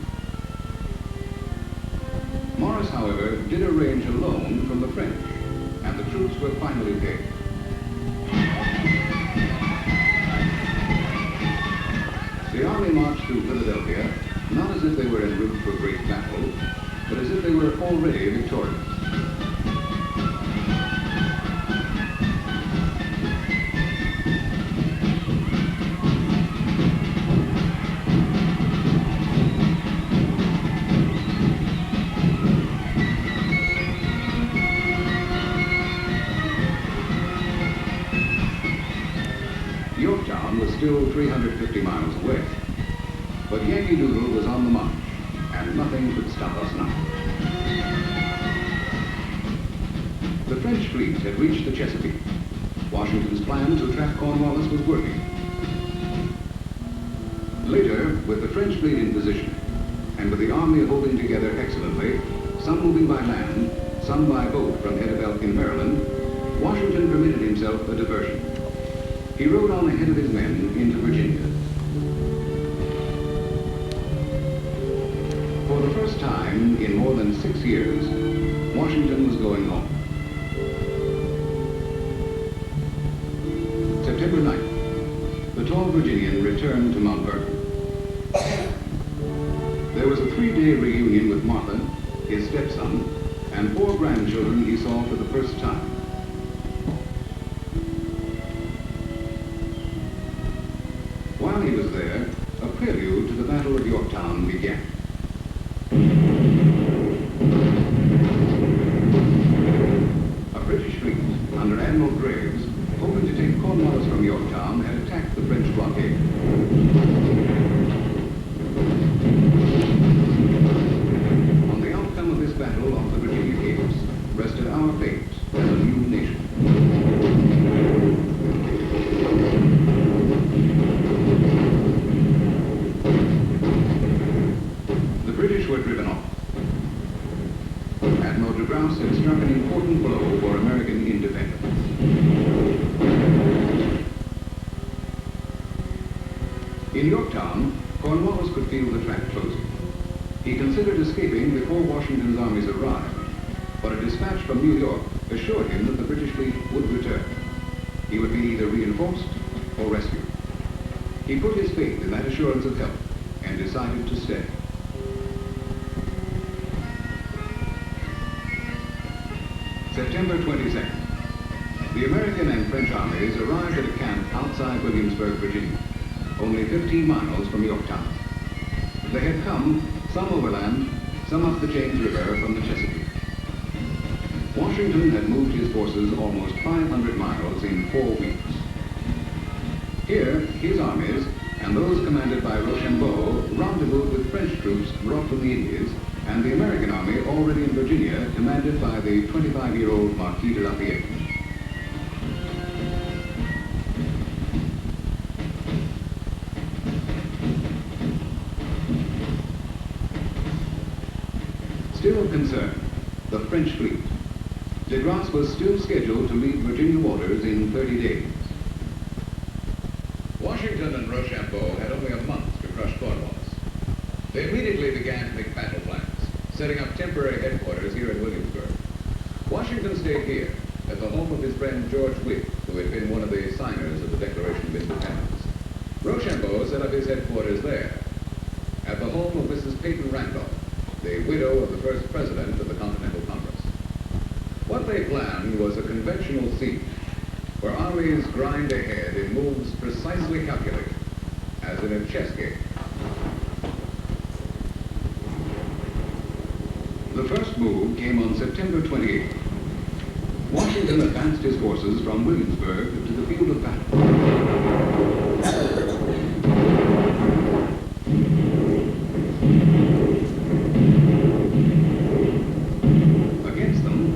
Morris, however, did arrange a loan from the French, and the troops were finally paid. The army marched through Philadelphia, not as if they were en route for a great battle, but as if they were already victorious. Yorktown was still 350 miles away, but Yankee Doodle was on the march, and nothing could stop us now. The French fleet had reached the Chesapeake. Washington's plan to trap Cornwallis was working. Later, with the French fleet in position, and with the army holding together excellently, some moving by land, some by boat from Head of Elk in Maryland, Washington permitted himself a diversion. He rode on ahead of his men into Virginia. For the first time in more than 6 years, Washington was going home. September 9th, the tall Virginian returned to Mount Vernon. There was a 3-day reunion with Martha, his stepson, and 4 grandchildren he saw for the first time. While he was there, a prelude to the Battle of Yorktown began. A British fleet under Admiral Graves, hoping to take Cornwallis from Yorktown, had attacked the French blockade. On the outcome of this battle off the Virginia Capes rested our fate as a new nation. Were driven off. Admiral de Grasse had struck an important blow for American independence. In Yorktown, Cornwallis could feel the track closing. He considered escaping before Washington's armies arrived, but a dispatch from New York assured him that the British fleet would return. He would be either reinforced or rescued. He put his faith in that assurance of help and decided to stay. September 22nd. The American and French armies arrived at a camp outside Williamsburg, Virginia, only 15 miles from Yorktown. They had come, some overland, some up the James River from the Chesapeake. Washington had moved his forces almost 500 miles in 4 weeks. Here, his armies, and those commanded by Rochambeau rendezvoused with French troops brought from the Indies, and the American army already in Virginia, commanded by the 25-year-old Marquis de Lafayette. Still of concern, the French fleet. De Grasse was still scheduled to leave Virginia waters in 30 days. Washington and Rochambeau had only a month to crush Cornwallis. They immediately began to make battle plans, setting up temporary headquarters here in Williamsburg. Washington stayed here, at the home of his friend George Wythe, who had been one of the signers of the Declaration of Independence. Rochambeau set up his headquarters there, at the home of Mrs. Peyton Randolph, the widow of the first president of the Continental Congress. What they planned was a conventional siege, where armies grind ahead in moves precisely calculated, as in a chess game. The first move came on September 28th. Washington advanced his forces from Williamsburg to the field of battle.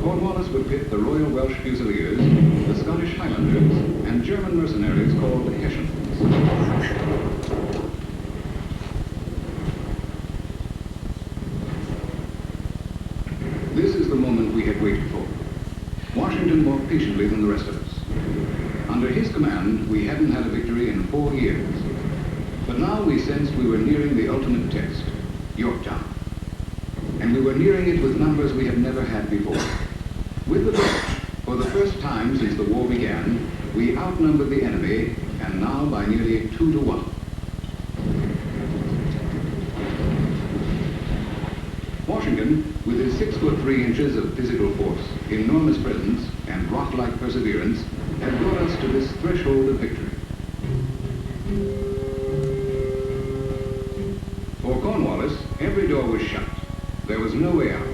Cornwallis would pit the Royal Welsh Fusiliers, the Scottish Highlanders, and German mercenaries called Hessians. This is the moment we had waited for. Washington more patiently than the rest of us. Under his command, we hadn't had a victory in 4 years. But now we sensed we were nearing the ultimate test, Yorktown. And we were nearing it with numbers we had never had before. With the British, for the first time since the war began, we outnumbered the enemy, and now by nearly 2 to 1. Washington, with his 6'3" of physical force, enormous presence, and rock-like perseverance, had brought us to this threshold of victory. For Cornwallis, every door was shut. There was no way out.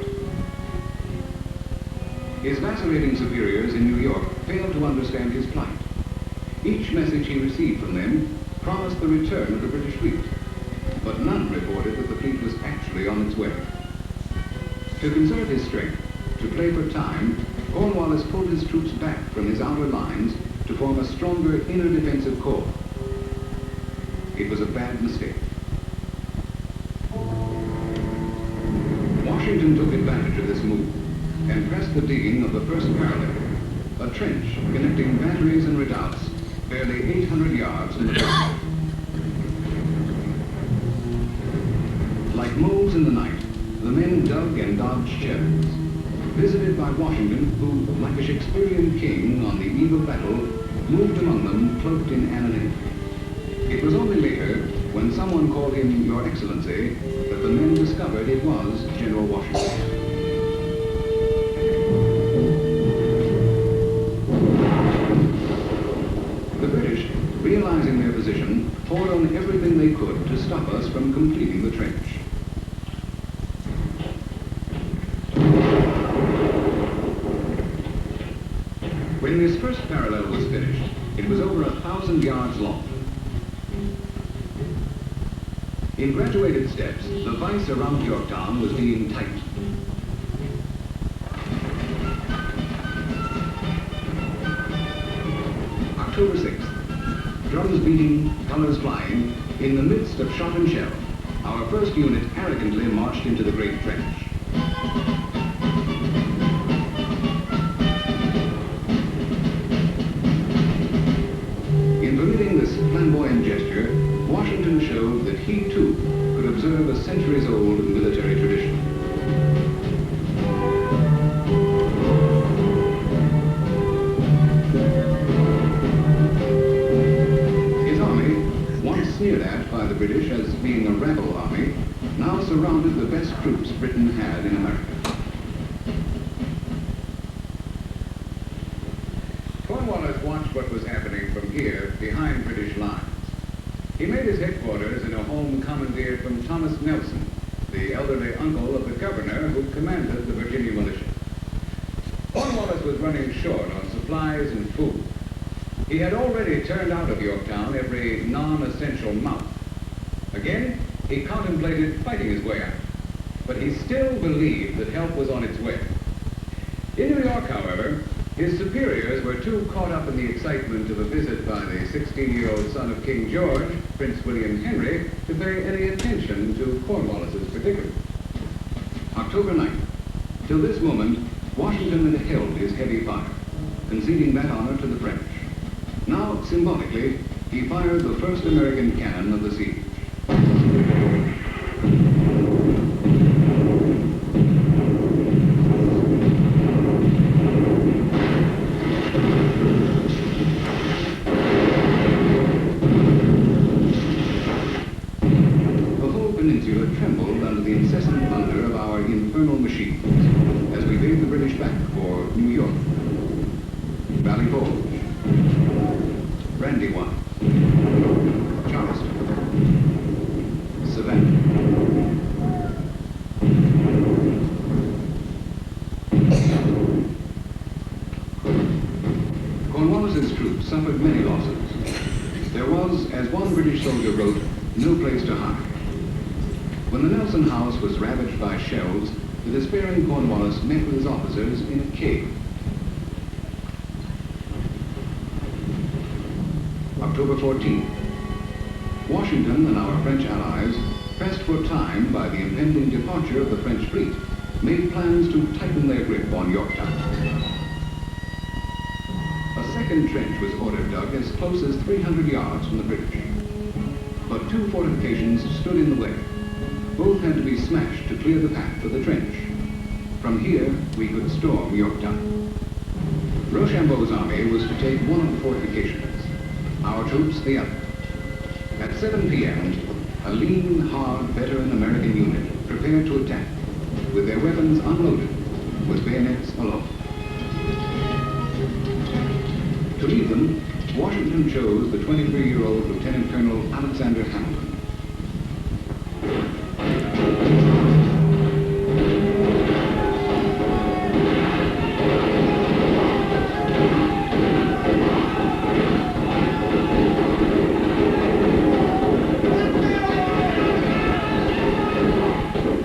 His vacillating superiors in New York failed to understand his plight. Each message he received from them promised the return of the British fleet, but none reported that the fleet was actually on its way. To conserve his strength, to play for time, Cornwallis pulled his troops back from his outer lines to form a stronger inner defensive corps. It was a bad mistake. Washington took advantage of this move and pressed the digging of the first parallel, a trench connecting batteries and redoubts barely 800 yards from the coast. Like moles in the night, the men dug and dodged chariots, visited by Washington, who, like a Shakespearean king on the eve of battle, moved among them cloaked in anonymity. It was only later, when someone called him Your Excellency, that the men discovered it was General Washington. The British, realizing their position, poured on everything they could to stop us from completing the trench. When this first parallel was finished, it was over 1,000 yards long. In graduated steps, the vice around Yorktown was being tightened. October 6th, drums beating, colors flying, in the midst of shot and shell, our first unit arrogantly marched into the great trench. In permitting this flamboyant gesture, Washington showed that he, too, could observe a centuries-old military tradition. His army, once sneered at by the British as being a rebel army, now surrounded the best troops Britain had in America. Cornwallis watched what was happening from here, behind British lines. He made his headquarters in a home commandeered from Thomas Nelson, the elderly uncle of the governor who commanded the Virginia militia. Cornwallis was running short on supplies and food. He had already turned out of Yorktown every non-essential mouth. Again, he contemplated fighting his way out, but he still believed that help was on its way. In New York, however, his superiors were too caught up in the excitement of a visit by the 16-year-old son of King George, Prince William Henry, to pay any attention to Cornwallis's predicament. October 9th. Till this moment, Washington had held his heavy fire, conceding that honor to the French. Now, symbolically, he fired the first American cannon of the siege. The whole peninsula trembled under the incessant thunder of our infernal machines as we bade the British back for New York, Valley Forge, Brandywine, Charleston, Savannah. Cornwallis's troops suffered many losses. There was, as one British soldier wrote, no place to hide. When the Nelson house was ravaged by shells, the despairing Cornwallis met with his officers in a cave. October 14th. Washington and our French allies, pressed for time by the impending departure of the French fleet, made plans to tighten their grip on Yorktown. A second trench was ordered dug as close as 300 yards from the British. But two fortifications stood in the way. Both had to be smashed to clear the path for the trench. From here, we could storm Yorktown. Rochambeau's army was to take one of the fortifications, our troops the other. At 7 p.m., a lean, hard, veteran American unit prepared to attack, with their weapons unloaded, with bayonets alone. To lead them, Washington chose the 23-year-old Lieutenant Colonel Alexander Hamilton.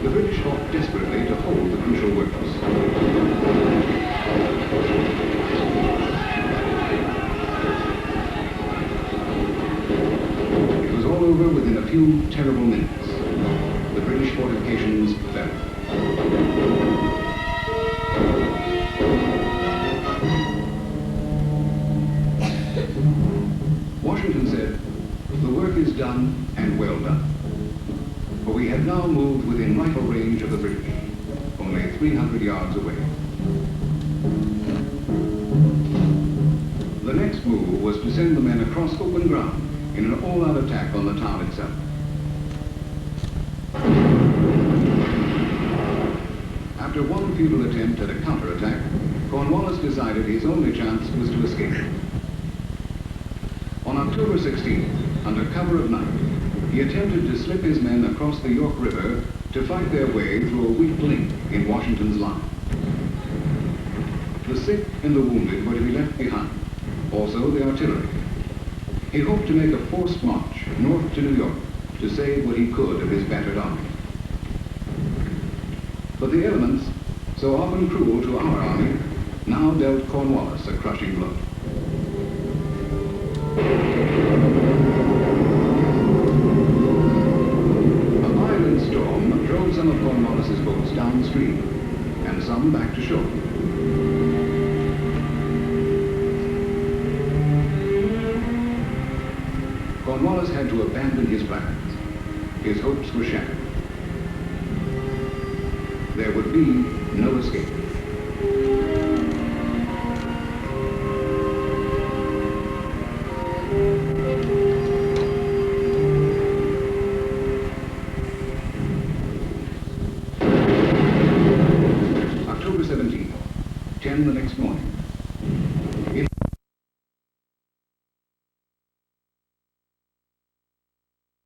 The British fought desperately to hold the crucial works. Over within a few terrible minutes. The British fortifications fell. Washington said, "The work is done and well done." For we had now moved within rifle range of the British, only 300 yards away. The next move was to send the men across open ground in an all-out attack on the town itself. After one futile attempt at a counterattack, Cornwallis decided his only chance was to escape. On October 16th, under cover of night, he attempted to slip his men across the York River to fight their way through a weak link in Washington's line. The sick and the wounded were to be left behind, also the artillery. He hoped to make a forced march north to New York to save what he could of his battered army. But the elements, so often cruel to our army, now dealt Cornwallis a crushing blow. A violent storm drove some of Cornwallis's boats downstream, and some back to shore. Cornwallis had to abandon his plans. His hopes were shattered. There would be no escape. October 17th, 10 the next morning.